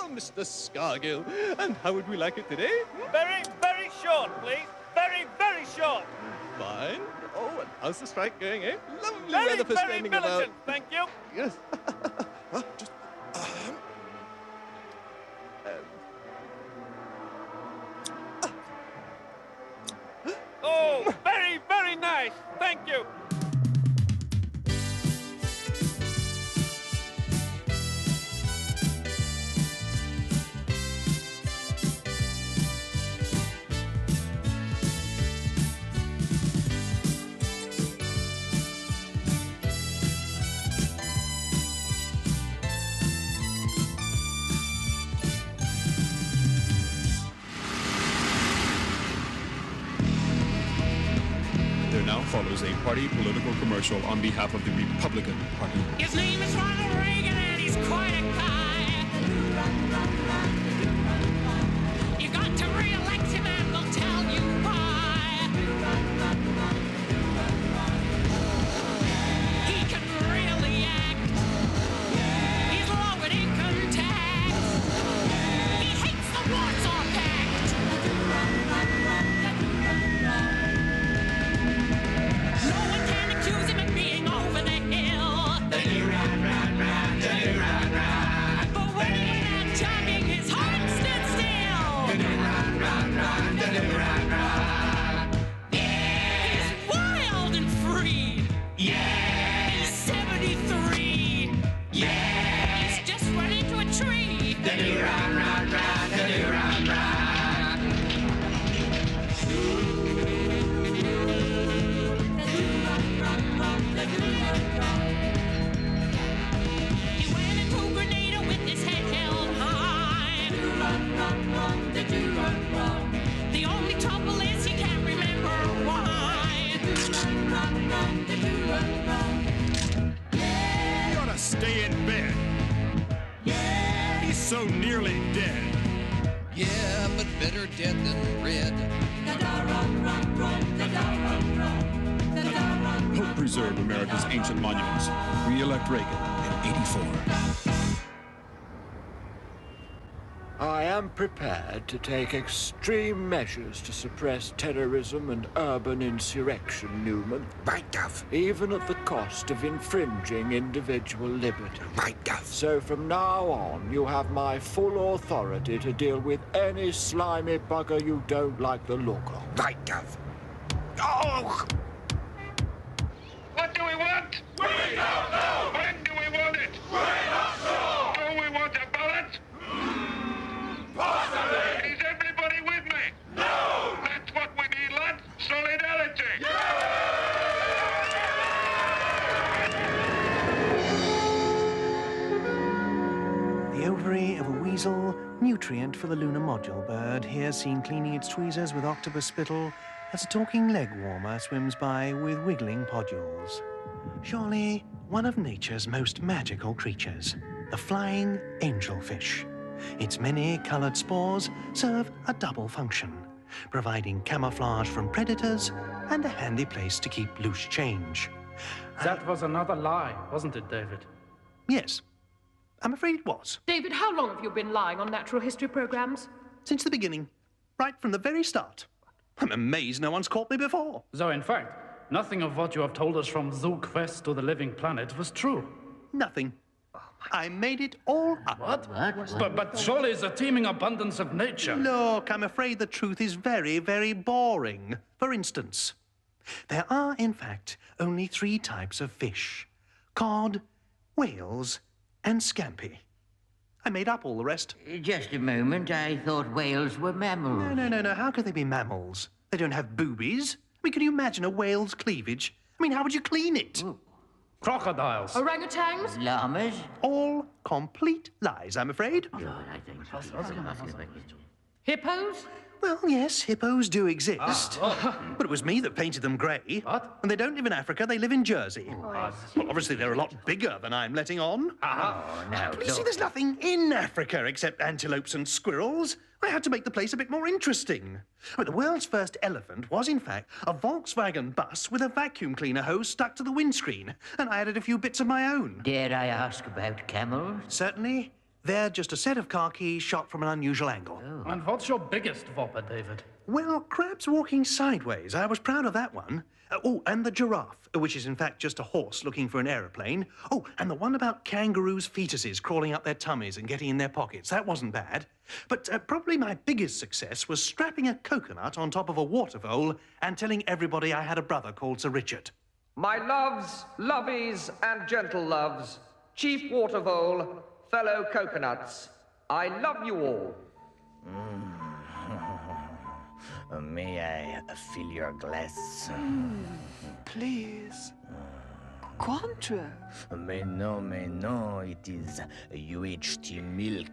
Mr. Scargill. And how would we like it today? Very, very short, please. Very, very short. Fine. Oh, and how's the strike going, eh? Lovely Very, weather for very standing militant, about. thank you. Yes. Just... Oh, very, very nice. Thank you. There now follows a party political commercial on behalf of the Republican Party. His name is Ronald Reagan, and he's quite a guy. You got to re-elect him, and they'll tell you why. He can really act. He's low in income tax. He hates the Warsaw Pact. No one can accuse him of being over the hill. But when he went out jogging, his heart stood still. He's wild and free. He's 73. He's just run into a tree. He went into Grenada with his head held high. The only trouble is he can't remember why. He ought to stay in bed. He's so nearly dead. Yeah, but better dead than red. Help preserve America's ancient monuments. Re-elect Reagan in '84. I am prepared to take extreme measures to suppress terrorism and urban insurrection, Newman. Right, Duff. Even at the cost of infringing individual liberty. Right, Duff. So from now on, you have my full authority to deal with any slimy bugger you don't like the look of. Right, Duff. Oh! What do we want? We don't know! When do we want it? We're not sure! Do we want a ballot? Possibly! Is everybody with me? No! That's what we need, lads. Solidarity. The ovary of a weasel, nutrient for the lunar module bird, here seen cleaning its tweezers with octopus spittle, as a talking leg warmer swims by with wiggling podules. Surely one of nature's most magical creatures, the flying angelfish. Its many colored spores serve a double function, providing camouflage from predators and a handy place to keep loose change. That was another lie, wasn't it, David? Yes, I'm afraid it was. David, how long have you been lying on natural history programs? Since the beginning, right from the very start. I'm amazed no one's caught me before. So, in fact, nothing of what you have told us from Zoo Quest to the Living Planet was true. Nothing. I made it all up. What? But surely it's a teeming abundance of nature. Look, I'm afraid the truth is very, very boring. For instance, there are, in fact, only 3 types of fish. Cod, whales, and scampi. I made up all the rest. Just a moment, I thought whales were mammals. No. How could they be mammals? They don't have boobies. I mean, can you imagine a whale's cleavage? I mean, how would you clean it? Crocodiles. Orangutans? Llamas? All complete lies, I'm afraid. Hippos? Well, yes, hippos do exist. But it was me that painted them grey. What? And they don't live in Africa, they live in Jersey. Well, obviously they're a lot bigger than I'm letting on. No, But you see, there's nothing in Africa except antelopes and squirrels. I had to make the place a bit more interesting. I mean, the world's first elephant was, in fact, a Volkswagen bus with a vacuum cleaner hose stuck to the windscreen. And I added a few bits of my own. Dare I ask about camels? Certainly. They're just a set of car keys shot from an unusual angle. And what's your biggest whopper, David? Well, crabs walking sideways. I was proud of that one. Oh, and the giraffe, which is in fact just a horse looking for an aeroplane. Oh, and the one about kangaroos' fetuses crawling up their tummies and getting in their pockets. That wasn't bad. But probably my biggest success was strapping a coconut on top of a water vole and telling everybody I had a brother called Sir Richard. My loves, lovies, and gentle loves, Chief Watervole, fellow coconuts, I love you all. May I fill your glass? Please. Cointreau. Mais non, it is UHT milk.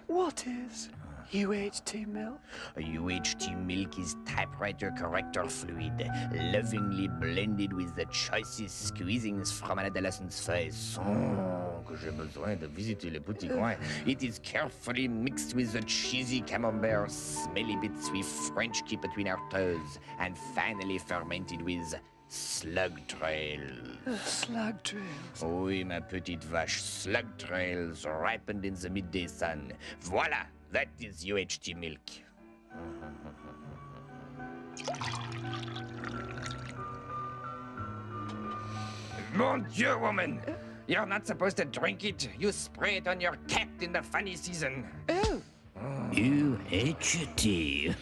What is UHT milk? UHT milk is typewriter corrector fluid, lovingly blended with the choicest squeezings from an adolescent's face. Oh, que j'ai besoin de visiter le petit coin. It is carefully mixed with the cheesy camembert, smelly bits we French keep between our toes, and finally fermented with slug trails. Slug trails? Oui, ma petite vache, slug trails ripened in the midday sun. Voila! That is UHT milk. Mon Dieu, woman! You're not supposed to drink it. You spray it on your cat in the funny season. Oh. UHT.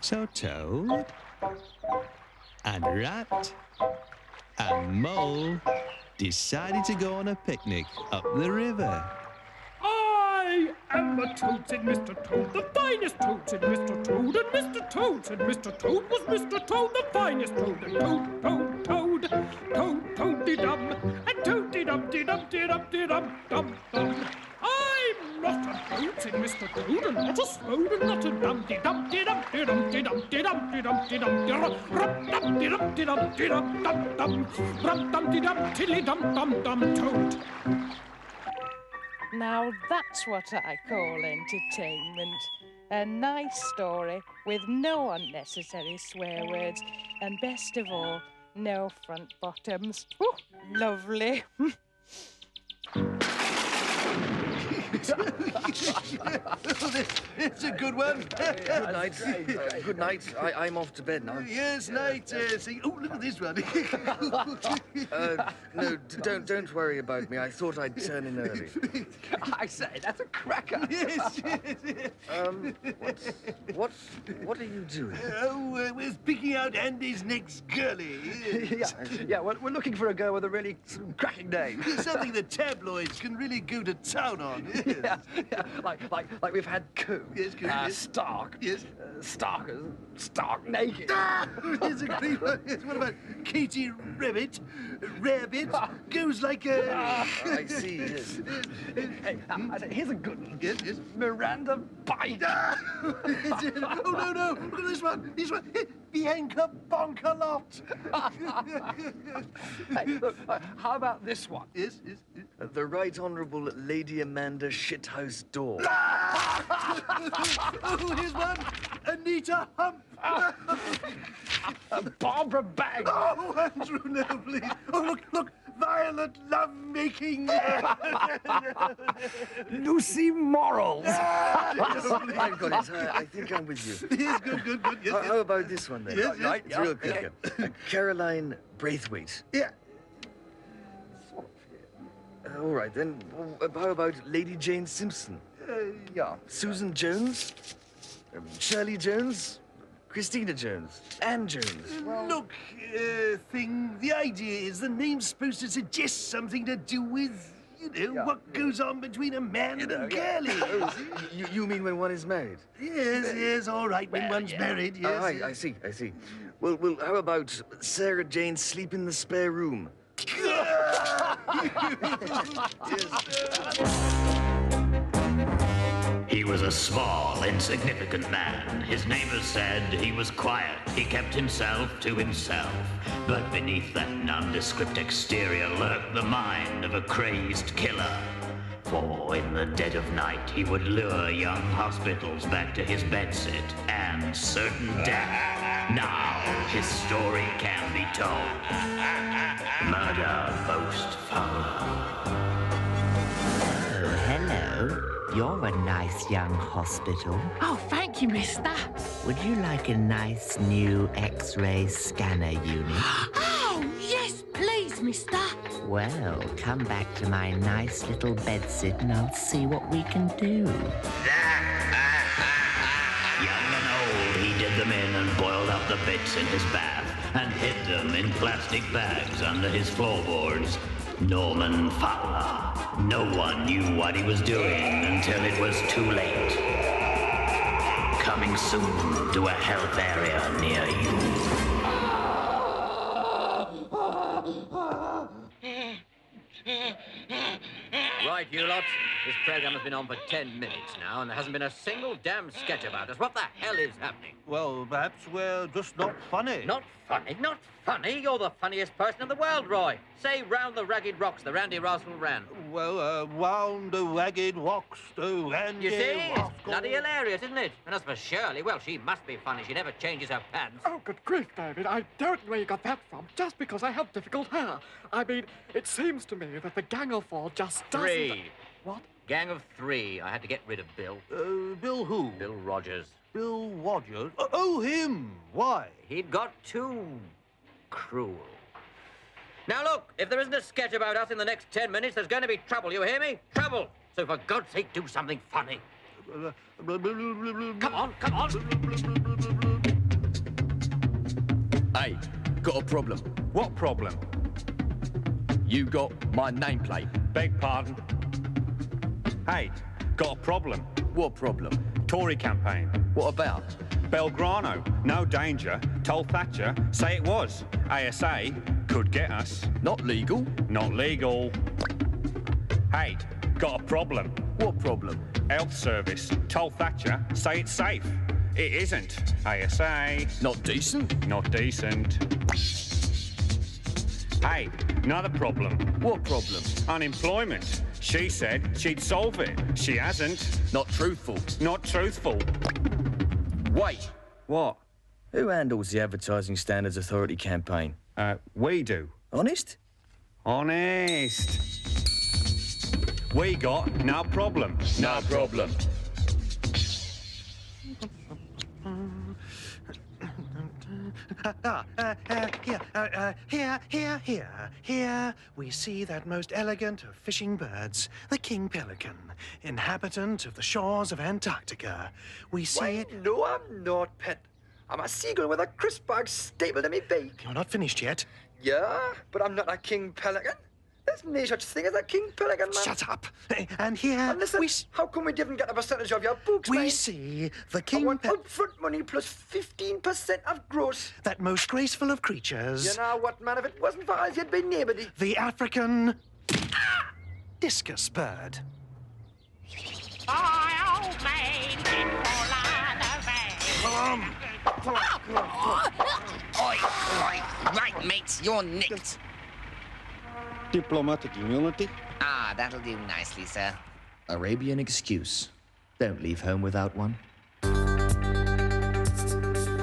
So Toad, and Rat, and Mole decided to go on a picnic up the river. I am a Toad, said Mr. Toad, the finest Toad, said Mr. Toad, and Mr. Toad, said Mr. Toad, was Mr. Toad, the finest Toad, and Toad-de-dum, and Toad-de-dum-de-dum-de-dum-de-dum-dum. I'm not a Toad, said Mr. Toad, and not a Swode, and not a dum-de-dum-de-dum-de-dum-de-dum-de-dum-de-dum-de-dum-de-dum-de-dum-de-dum-de-dum-dum-dum-dum-dum-dum-dum. Toad. Now that's what I call entertainment. A nice story with no unnecessary swear words, and best of all, no front bottoms. Ooh, lovely. It's a good one. Good night. Good night. I'm off to bed now. Yes, night. Oh, look at this one. No, don't worry about me. I thought I'd turn in early. I say, that's a cracker. Yes. What are you doing? Oh, we're picking out Andy's next girlie. Yeah, we're looking for a girl with a really cracking name. Something the tabloids can really go to town on. Yeah, like we've had Coo. Yes, Coo. Stark. Yes. Stark naked. Yes, a great one. Yes, what about Katie Rabbit? Rabbit goes like a... I see, yes. Hey, here's a good one. Yes. Miranda Bite. Oh, no. Look at this one. Bianca Bonkalot. Hey, look, how about this one? Yes. The Right Honourable Lady Amanda Shithouse Dawes. Oh, here's one. Anita Hump. Barbara Bang. Oh, Andrew, no, please. Oh, look. Violet lovemaking. Lucy Morals. I've got it. I think I'm with you. Yes, good. Yes, How about this one, then? Yes. Right, It's real quick. Caroline Braithwaite. Yeah. All right, then. How about Lady Jane Simpson? Yeah. Susan Jones? Shirley Jones? Christina Jones? Anne Jones? Look, the idea is the name's supposed to suggest something to do with, what goes on between a man and a girlie. You mean when one is married? Yes, all right, when one's married, yes. I see. Well, how about Sarah Jane sleep in the spare room? He was a a small, insignificant man. His neighbors said he was quiet. He kept himself to himself. But beneath that nondescript exterior lurked the mind of a crazed killer. For in the dead of night, he would lure young hospitals back to his bedsit and certain death. Now his story can be told. Murder most Fowler. Oh, hello. You're a nice young hospital. Oh, thank you, mister. Would you like a nice new X-ray scanner unit? Oh, yes, please, mister. Well, come back to my nice little bedsit and I'll see what we can do. Young and old, he did them in and boiled up the bits in his bath and hid them in plastic bags under his floorboards. Norman Fowler. No one knew what he was doing until it was too late. Coming soon to a health area near you. Right, you lot. This program has been on for 10 minutes now, and there hasn't been a single damn sketch about us. What the hell is happening? Well, perhaps we're just not funny. Not funny? Not funny? You're the funniest person in the world, Roy. Say Round the Ragged Rocks, the Randy Russell ran. Well, round the ragged rocks, the Randy You see? It's Russell. bloody hilarious, isn't it? And as for Shirley, well, she must be funny. She never changes her pants. Oh, good grief, David. I don't know where you got that from, just because I have difficult hair. I mean, it seems to me that the Gang of Four just doesn't... 3. What? Gang of 3. I had to get rid of Bill. Bill who? Bill Rogers. Bill Rogers? Oh, him. Why? He'd got too cruel. Now, look, if there isn't a sketch about us in the next 10 minutes, there's going to be trouble, you hear me? Trouble! So for God's sake, do something funny. Come on, come on! Hey, got a problem. What problem? You got my nameplate. Beg pardon? Hey, got a problem. What problem? Tory campaign. What about? Belgrano, no danger. Told Thatcher, say it was. ASA could get us. Not legal? Not legal. Hey, got a problem. What problem? Health service. Told Thatcher, say it's safe. It isn't. ASA. Not decent? Not decent. Hey, another problem. What problem? Unemployment. She said she'd solve it. She hasn't. Not truthful. Not truthful. Wait. What? Who handles the Advertising Standards Authority campaign? We do. Honest? Honest. We got no problem. No problem. Here we see that most elegant of fishing birds, the king pelican, inhabitant of the shores of Antarctica. We see it... No, I'm not, Pet. I'm a seagull with a crisp bag stapled to me beak. You're not finished yet. Yeah, but I'm not a king pelican. There's no such thing as a king pelican, man. Shut up. And here... And listen, how come we didn't get a percentage of your books, we mate? see the king... I want upfront money plus 15% of gross. That most graceful of creatures... You know what, man? If it wasn't for us, you'd be nobody. The African... discus bird. Oi, right, mates, you're nicked. Diplomatic immunity? Ah, that'll do nicely, sir. Arabian excuse. Don't leave home without one.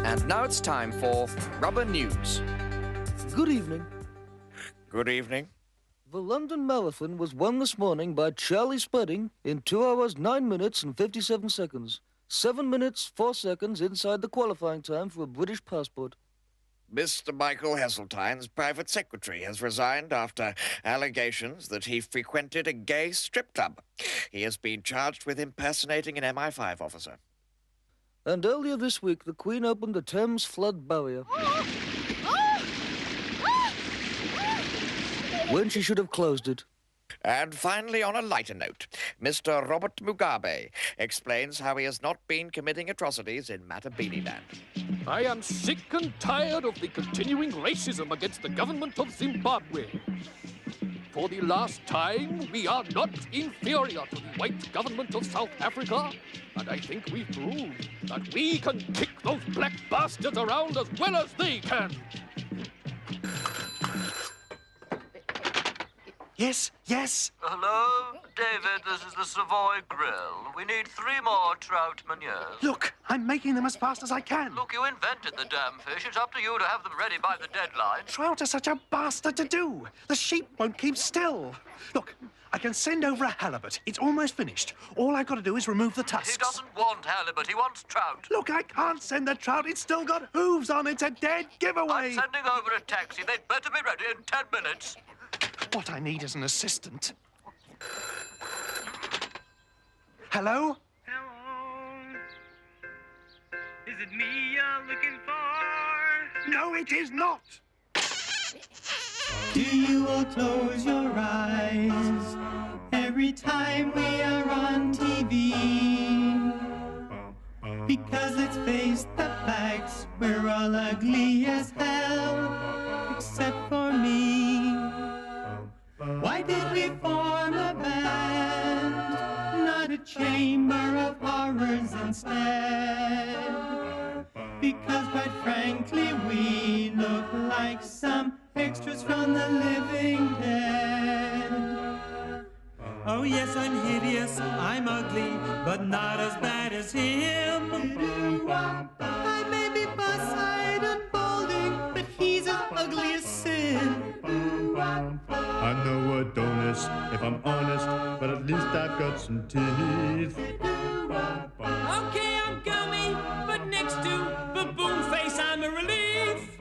And now it's time for Rubber News. Good evening. Good evening. The London Marathon was won this morning by Charlie Spedding in 2 hours, 9 minutes and 57 seconds. 7 minutes, 4 seconds inside the qualifying time for a British passport. Mr. Michael Heseltine's private secretary has resigned after allegations that he frequented a gay strip club. He has been charged with impersonating an MI5 officer. And earlier this week, the Queen opened the Thames flood barrier. When she should have closed it. And finally, on a lighter note, Mr. Robert Mugabe explains how he has not been committing atrocities in Matabeleland. I am sick and tired of the continuing racism against the government of Zimbabwe. for the last time, we are not inferior to the white government of South Africa. And I think we've proved that we can kick those black bastards around as well as they can. Yes, yes. Hello, David, this is the Savoy Grill. We need 3 more trout meuniers. Look, I'm making them as fast as I can. Look, you invented the damn fish. It's up to you to have them ready by the deadline. Trout are such a bastard to do. The sheep won't keep still. Look, I can send over a halibut. It's almost finished. All I've got to do is remove the tusks. He doesn't want halibut, he wants trout. Look, I can't send the trout. It's still got hooves on. It's a dead giveaway. I'm sending over a taxi. They'd better be ready in 10 minutes. What I need is an assistant. Hello? Hello. Is it me you're looking for? No, it is not. Do you all close your eyes every time we are on TV? Because let's face the facts, we're all ugly as hell, except for me. Why did we form a band, not a chamber of horrors instead? Because quite frankly we look like some extras from the living dead. Oh yes, I'm hideous, I'm ugly, but not as bad as him. I may be bus-eyed and balding, but he's as ugly as sin. I'm no Adonis, if I'm honest, but at least I've got some teeth. Okay, I'm gummy, but next to Baboon Face, I'm a relief.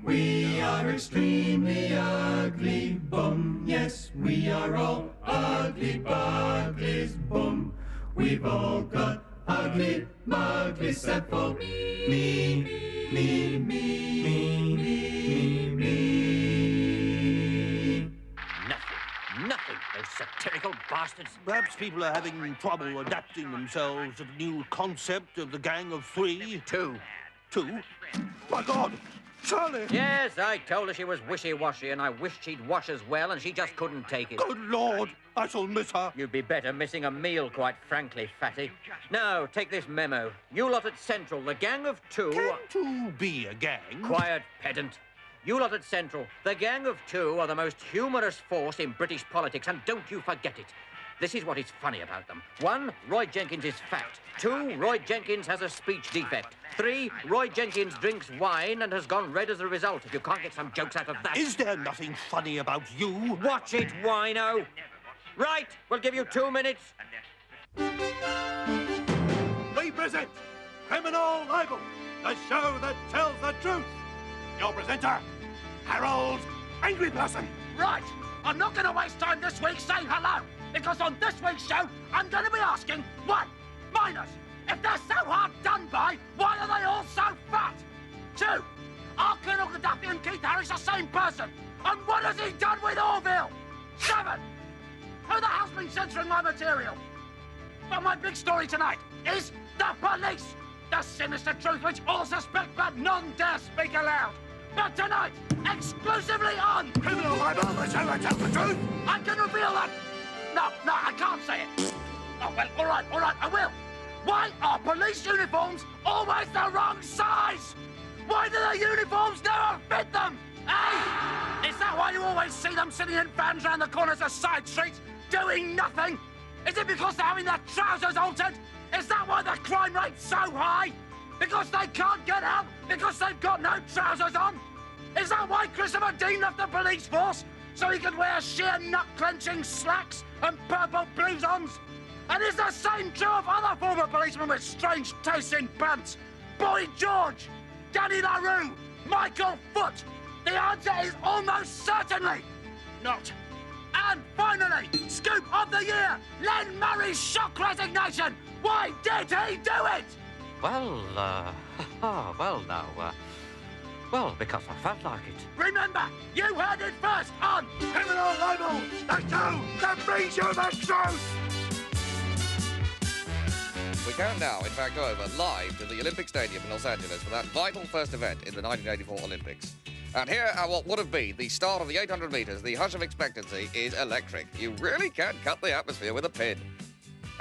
We are extremely ugly, boom. Yes, we are all ugly buglies, boom. We've all got ugly muglies, except for me. Nothing, those satirical bastards. Perhaps people are having trouble adapting themselves to the new concept of the Gang of 3. 2. 2? My God! Charlie! Yes, I told her she was wishy-washy, and I wished she'd wash as well, and she just couldn't take it. Good Lord! I shall miss her. You'd be better missing a meal, quite frankly, fatty. Now, take this memo. You lot at Central, the Gang of 2... Can 2 be a gang? Quiet, pedant. You lot at Central, the Gang of 2 are the most humorous force in British politics, and don't you forget it. This is what is funny about them. 1, Roy Jenkins is fat. 2, Roy Jenkins has a speech defect. 3, Roy Jenkins drinks wine and has gone red as a result. If you can't get some jokes out of that... Is there nothing funny about you? Watch it, wino! Right, we'll give you 2 minutes. We present Criminal Libel, the show that tells the truth. Your presenter, Harold Angry Person. Right, I'm not going to waste time this week saying hello, because on this week's show, I'm going to be asking, 1, minors, if they're so hard done by, why are they all so fat? 2, are Colonel Gaddafi and Keith Harris the same person? And what has he done with Orville? 7, who the hell's been censoring my material? But my big story tonight is the police. The sinister truth which all suspect but none dare speak aloud. But tonight, exclusively on Criminal Libel, the show that tells the truth. I can reveal that. No, I can't say it. Oh, well, all right, I will. Why are police uniforms always the wrong size? Why do the uniforms never fit them? Hey, is that why you always see them sitting in vans around the corners of side streets doing nothing? Is it because they're having their trousers altered? Is that why the crime rate's so high? Because they can't get out? Because they've got no trousers on? Is that why Christopher Dean left the police force? So he could wear sheer nut-clenching slacks and purple blousons? And is the same true of other former policemen with strange tastes in pants? Boy George, Danny LaRue, Michael Foot? The answer is almost certainly not. And finally, scoop of the year, Len Murray's shock resignation. Why did he do it? Well, well, because I felt like it. Remember, you heard it first on Criminal Libel, the show that brings you the truth. We can now, in fact, go over live to the Olympic Stadium in Los Angeles for that vital first event in the 1984 Olympics. And here are what would have been the start of the 800 metres. The hush of expectancy is electric. You really can cut the atmosphere with a pin.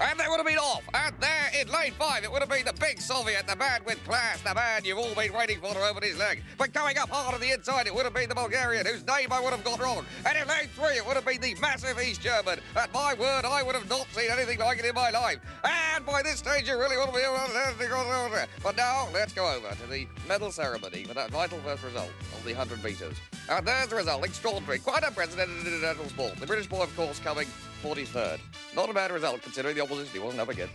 And they would have been off. And there in lane 5, it would have been the big Soviet, the man with class, the man you've all been waiting for to open his leg. But going up hard on the inside, it would have been the Bulgarian, whose name I would have got wrong. And in lane 3, it would have been the massive East German. And my word, I would have not seen anything like it in my life. And by this stage, you really want to be able to... But now, let's go over to the medal ceremony for that vital first result of the 100 metres. And there's the result, extraordinary, quite unprecedented in international sport. The British boy, of course, coming 43rd. Not a bad result, considering the opposition he wasn't up against.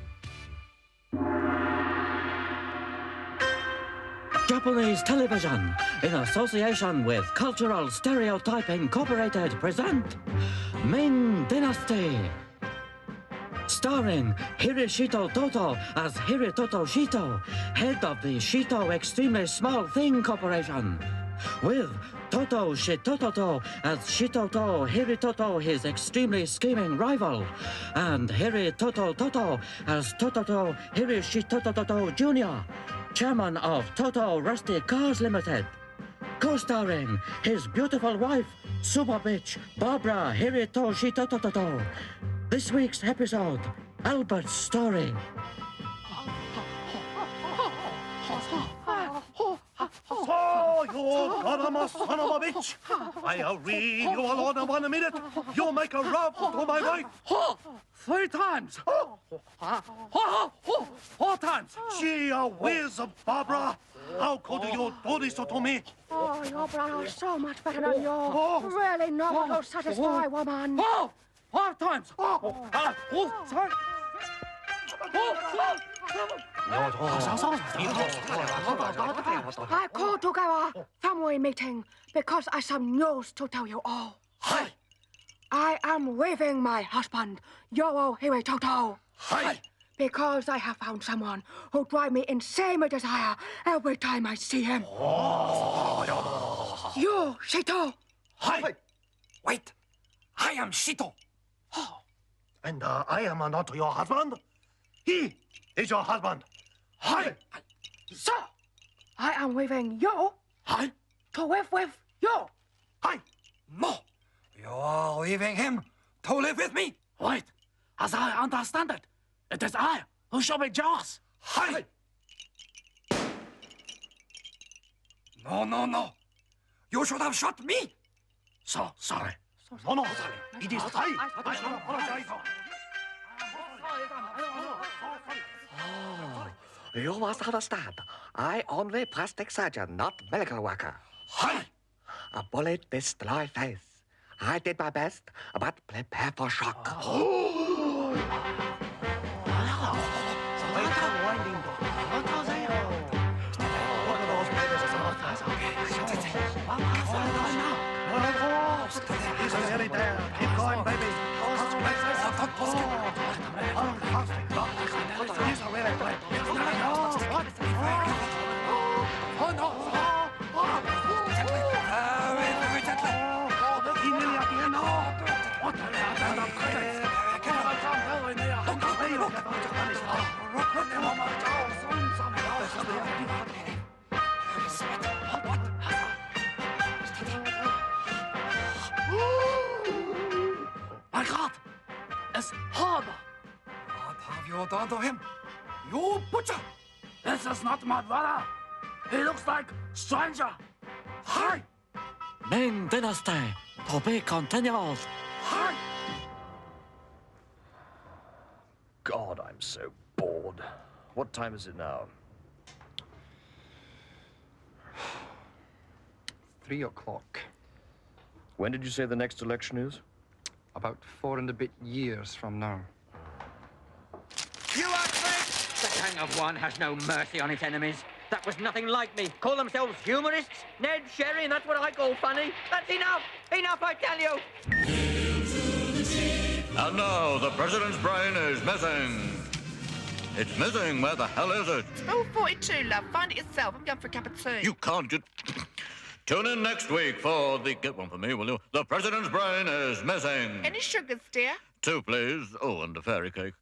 Japanese Television, in association with Cultural Stereotype Incorporated, present Ming Dynasty. Starring Hiroshito Toto as Hirototo Shito, head of the Shito Extremely Small Thing Corporation. With Toto Shitoto as Shitoto Hiritoto, his extremely scheming rival, and Hiritoto Toto as Tototo Hirishitoto Jr., chairman of Toto Rusty Cars Limited. Co-starring his beautiful wife, super bitch Barbara Hirito Shitoto. This week's episode, Albert's story. Oh, you goddamn son of a bitch! I'll read you alone in 1 minute. You make a rub to my wife. 3 times. 4 times. Gee whiz, Barbara. How could you do this to me? Oh, your brother's so much better than you. Really not what will satisfy woman. 5 times. Sorry. I called together family meeting because I have some news to tell you all. Hi. I am leaving my husband, Yoro Hiritoto. Hi. Because I have found someone who drives me insane with desire every time I see him. You, Shito. Hi. Wait. I am Shito. And I am not your husband. He is your husband. Hi. So, I am leaving you. Hi. To live with you. Hi. No. You are leaving him to live with me. Wait. As I understand it, it is I who shall be jealous. Hi. No. You should have shot me. So sorry. No. It is I apologize. You must understand. I only plastic surgeon, not medical worker. Hi. A bullet destroy face. I did my best, but prepare for shock. Keep going, baby. My God! It's horrible! What have you done to him? You butcher! This is not my brother! He looks like stranger! Hi! Ming Dynasty, to be continued. Hi! God, I'm so bored. What time is it now? 3 o'clock. When did you say the next election is? About 4 and a bit years from now. You The Gang of One has no mercy on its enemies. That was nothing like me. Call themselves humorists? Ned, Sherry, and that's what I call funny. That's enough! Enough, I tell you! And now, the president's brain is missing. It's missing. Where the hell is it? Oh, 42, love. Find it yourself. I'm going for a cup of tea. You can't just... Tune in next week for the... Get one for me, will you? The president's brain is missing. Any sugars, dear? 2, please. Oh, and a fairy cake.